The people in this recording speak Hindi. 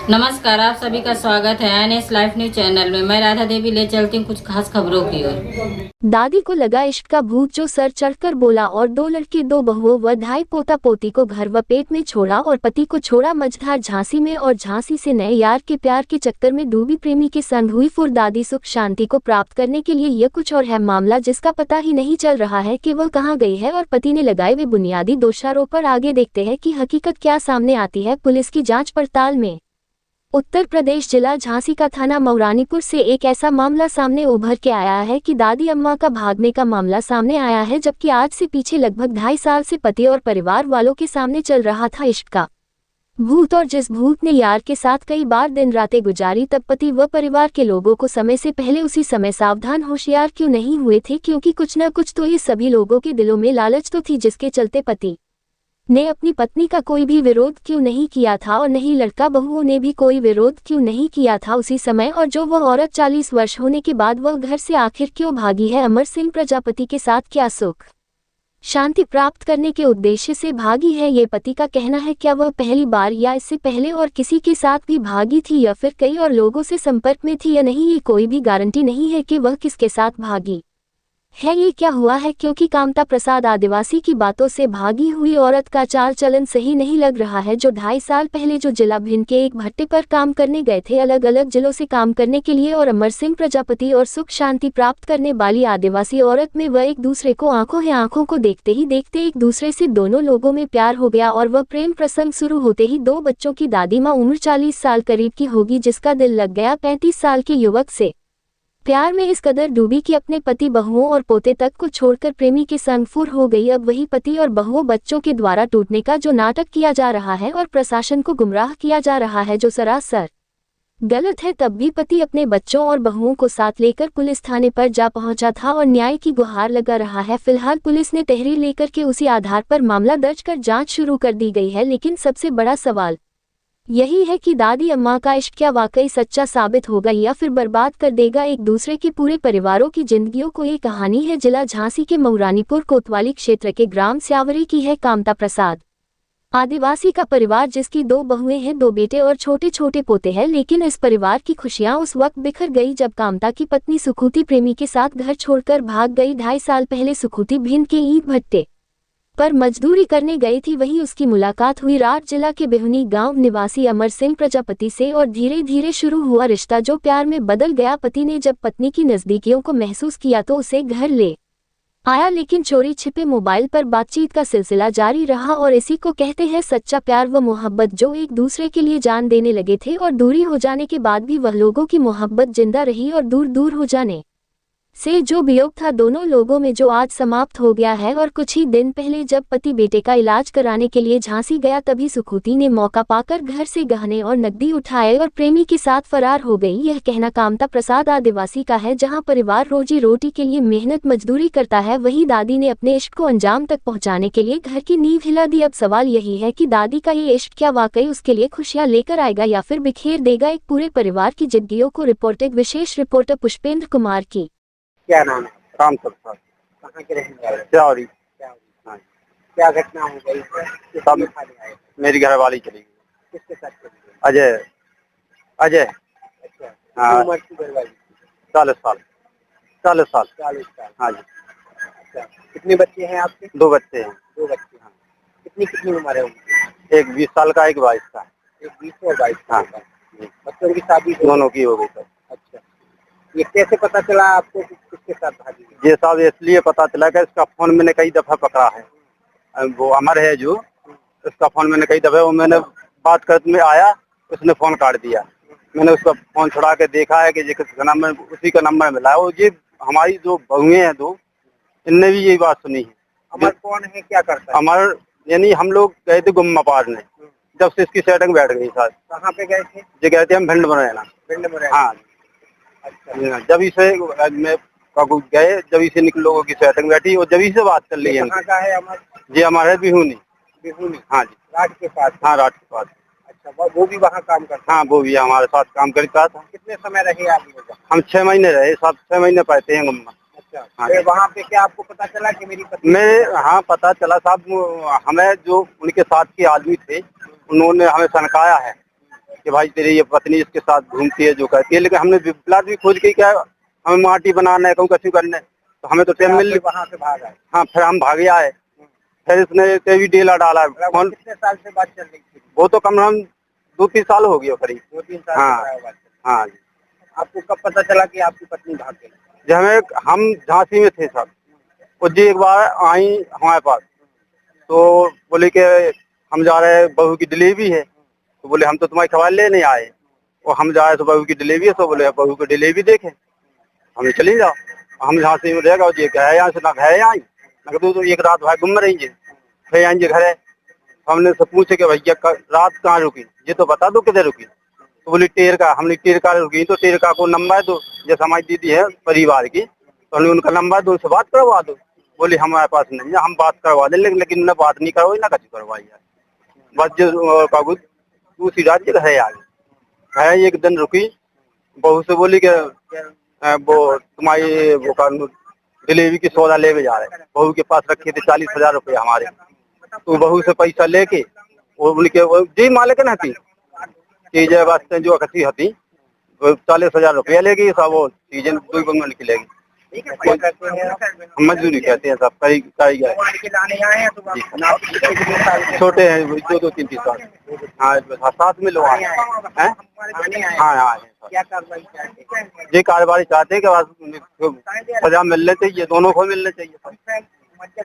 नमस्कार, आप सभी का स्वागत है एनएस लाइफ न्यूज चैनल में। मैं राधा देवी ले चलती हूँ कुछ खास खबरों की ओर। दादी को लगा इश्क का भूत जो सर चढ़कर बोला और 2 लड़के 2 बहुओं व 2.5 पोता पोती को घर व पेट में छोड़ा और पति को छोड़ा मझधार झांसी में और झांसी से नए यार के प्यार के चक्कर में डूबी प्रेमी के संग हुई फुर दादी सुख शांति को प्राप्त करने के लिए यह कुछ और है मामला जिसका पता ही नहीं चल रहा है कि वह कहाँ गई है और पति ने लगाए वे बुनियादी दोषारोप पर आगे देखते हैं कि हकीकत क्या सामने आती है पुलिस की जाँच पड़ताल में। उत्तर प्रदेश जिला झांसी का थाना मऊरानीपुर से एक ऐसा मामला सामने उभर के आया है कि दादी अम्मा का भागने का मामला सामने आया है, जबकि आज से पीछे लगभग 2.5 साल से पति और परिवार वालों के सामने चल रहा था इश्क का भूत। और जिस भूत ने यार के साथ कई बार दिन रातें गुजारी, तब पति व परिवार के लोगों को समय से पहले उसी समय सावधान होशियार क्यों नहीं हुए थे, क्योंकि कुछ न कुछ तो ये सभी लोगों के दिलों में लालच तो थी, जिसके चलते पति ने अपनी पत्नी का कोई भी विरोध क्यों नहीं किया था और नहीं लड़का बहुओं ने भी कोई विरोध क्यों नहीं किया था उसी समय। और जो वह औरत 40 वर्ष होने के बाद वह घर से आखिर क्यों भागी है, अमर सिंह प्रजापति के साथ क्या सुख शांति प्राप्त करने के उद्देश्य से भागी है, ये पति का कहना है। क्या वह पहली बार या इससे पहले और किसी के साथ भी भागी थी या फिर कई और लोगों से संपर्क में थी या नहीं, ये कोई भी गारंटी नहीं है कि वह किसके साथ भागी है। ये क्या हुआ है, क्योंकि कामता प्रसाद आदिवासी की बातों से भागी हुई औरत का चाल चलन सही नहीं लग रहा है, जो 2.5 साल पहले जो जिला भिंड के एक भट्टे पर काम करने गए थे अलग अलग जिलों से काम करने के लिए, और अमर सिंह प्रजापति और सुख शांति प्राप्त करने वाली आदिवासी औरत में वह एक दूसरे को आंखों को देखते ही देखते एक दूसरे से दोनों लोगों में प्यार हो गया और वह प्रेम प्रसंग शुरू होते ही 2 बच्चों की दादी माँ उम्र 40 साल करीब की होगी, जिसका दिल लग गया 35 साल के युवक से। प्यार में इस कदर डूबी कि अपने पति बहुओं और पोते तक को छोड़कर प्रेमी के संग फुर हो गई। अब वही पति और बहुओं बच्चों के द्वारा टूटने का जो नाटक किया जा रहा है और प्रशासन को गुमराह किया जा रहा है, जो सरासर गलत है, तब भी पति अपने बच्चों और बहुओं को साथ लेकर पुलिस थाने पर जा पहुंचा था और न्याय की गुहार लगा रहा है। फिलहाल पुलिस ने तहरीर लेकर के उसी आधार पर मामला दर्ज कर जाँच शुरू कर दी गई है, लेकिन सबसे बड़ा सवाल यही है कि दादी अम्मा का इश्क क्या वाकई सच्चा साबित होगा या फिर बर्बाद कर देगा एक दूसरे के पूरे परिवारों की जिंदगियों को। ये कहानी है जिला झांसी के मऊरानीपुर कोतवाली क्षेत्र के ग्राम स्यावरी की है। कामता प्रसाद आदिवासी का परिवार, जिसकी 2 बहुएं हैं, 2 बेटे और छोटे छोटे पोते हैं, लेकिन इस परिवार की खुशियां उस वक्त बिखर गई जब कामता की पत्नी सुखुती प्रेमी के साथ घर छोड़कर भाग गई। 2.5 साल पहले सुखुती भिंड के ईंट भट्टे पर मजदूरी करने गई थी, वहीं उसकी मुलाकात हुई राठ जिला के बिहुनी गांव निवासी अमर सिंह प्रजापति से और धीरे धीरे शुरू हुआ रिश्ता जो प्यार में बदल गया। पति ने जब पत्नी की नजदीकियों को महसूस किया तो उसे घर ले आया, लेकिन चोरी छिपे मोबाइल पर बातचीत का सिलसिला जारी रहा और इसी को कहते हैं सच्चा प्यार व मोहब्बत, जो एक दूसरे के लिए जान देने लगे थे और दूरी हो जाने के बाद भी वह लोगों की मोहब्बत जिंदा रही और दूर दूर हो जाने से जो वियोग था दोनों लोगों में, जो आज समाप्त हो गया है। और कुछ ही दिन पहले जब पति बेटे का इलाज कराने के लिए झांसी गया, तभी सुखुती ने मौका पाकर घर से गहने और नकदी उठाए और प्रेमी के साथ फरार हो गई। यह कहना कामता प्रसाद आदिवासी का है, जहां परिवार रोजी रोटी के लिए मेहनत मजदूरी करता है, वही दादी ने अपने इश्क को अंजाम तक पहुंचाने के लिए घर की नींव हिला दी। अब सवाल यही है कि दादी का ये इश्क क्या वाकई उसके लिए खुशियां लेकर आएगा या फिर बिखेर देगा एक पूरे परिवार की जिंदगियों को। रिपोर्टिंग विशेष रिपोर्टर पुष्पेंद्र कुमार की। क्या नाम है? राम प्रसाद। कहाँ के रहने वाले? स्यावरी। हाँ। क्या घटना हो गई? सब मेरी घरवाली चली गई। किसके साथ चली गई? अजय। अच्छा, हाँ। उम्र की घरवाली? 40 साल। 40 साल। हाँ जी। अच्छा, कितने बच्चे हैं आपके? 2 बच्चे हैं। 2 बच्चे। हाँ। कितनी उम्र है उनकी? एक 20 साल का, एक 22 का। एक 20 और 22 साल का। हाँ। बच्चों की शादी दोनों की हो गई सर। अच्छा, ये कैसे पता चला आपको कि किसके साथ भागी? ये साहब इसलिए पता चला कि इसका फोन मैंने कई दफा पकड़ा है। वो अमर है जो, उसका फोन मैंने कई दफा, वो मैंने बात करते में आया, उसने फोन काट दिया। मैंने उसका फोन छुड़ा के देखा है कि ये किसका नंबर, उसी का नंबर मिला है। वो ये हमारी जो बहुएं हैं 2, इनने भी यही बात सुनी है। अमर कौन है, क्या करता है? अमर यानी हम लोग गए थे गुम्मा पाड़ने, जब से इसकी सेटिंग बैठ गई सर। कहाँ पे गए थे? ये गए थे हम भिंड बनाना। भिंड में? हाँ। अच्छा, जब इसे मैं गए, जब इसे निकल लोगों की सेटिंग बैठी और जब से बात कर ली है। कहाँ का है अमर? जी हमारे बिहुनी। बिहुनी? हाँ जी। राठ के पास? हाँ, राठ के पास। अच्छा, वो भी वहाँ काम करता? हाँ, वो भी हमारे साथ काम करता था। कितने समय रहे आप लोग? हम 6 महीने रहे, 6 महीने पाते हैं गुम्मा। अच्छा, हाँ। वहाँ पे क्या आपको पता चला कि मेरी पत्नी? हाँ, पता चला साहब। हमें जो उनके साथ के आदमी थे, उन्होंने हमें सनकाया है कि भाई तेरी ये पत्नी इसके साथ घूमती है जो कहती है, लेकिन हमने प्लाट भी खोज के क्या हमें माटी बनाना है, कहूँ कसी करना है, तो हमें तो टाइम मिल वहाँ से भाग आए। हाँ फिर हम भागे आए। फिर इसने तेरी डेला डाला फोन। कितने साल से बात चल रही थी? वो तो कम से कम 2-3 साल हो गया करीब। 2-3 साल हाँ से बात चल रही हाँ जी। थी। आपको कब पता चला कि आपकी पत्नी भाग गई? जब हम झांसी में थे सब, वो जी एक बार आई हमारे पास, तो बोले कि हम जा रहे हैं, बहू की डिलीवरी है। तो बोले हम तो तुम्हारी खबर लेने आए, और हम जा रहे तो बहू की डिलीवरी है, तो बोले बहू की डिलीवरी देखे, हमें चले जाओ। हम झांसी में रहेगा ये गए यहाँ से, ना गए आई ना तो एक रात भाई गुम रहेंगे, फिर आएंगे घर। हमने से पूछे कि भैया रात कहाँ रुकी, ये तो बता दो किधर रुकी। तो बोली टेरका। हमने टेरका रुकी, तो टेरका को नंबर दो, जैसे हमारी दीदी है परिवार की, तो हमने उनका नंबर दो, उनसे बात करवा दो। बोली हमारे पास नहीं है, हम बात करवा दें, लेकिन उन्हें बात नहीं करवाई ना कभी करवाई है। बस जो कागू दूसरी रात के घर आ गई। है एक दिन रुकी, बहू से बोली कि वो तुम्हारी वो डिलीवरी की सौदा लेके जा रहे हैं। बहू के पास रखे थे 40,000 रुपये हमारे, तो बहू से पैसा लेके वो बोली के जी मालिक न थी चीज वास्ते जो कसी हती 40,000 रुपया लेगी, सब वो चीजें 2 बंगों निकलेगी। मजदूरी कहते हैं सब, कई गए छोटे हैं 2-3 साल। हाँ 7 में लोग आए हैं। हाँ हाँ क्या कार्रवाई चाहते हैं? ये कार्रवाई चाहते हैं कि बस सजा मिलने चाहिए, दोनों को मिलने चाहिए।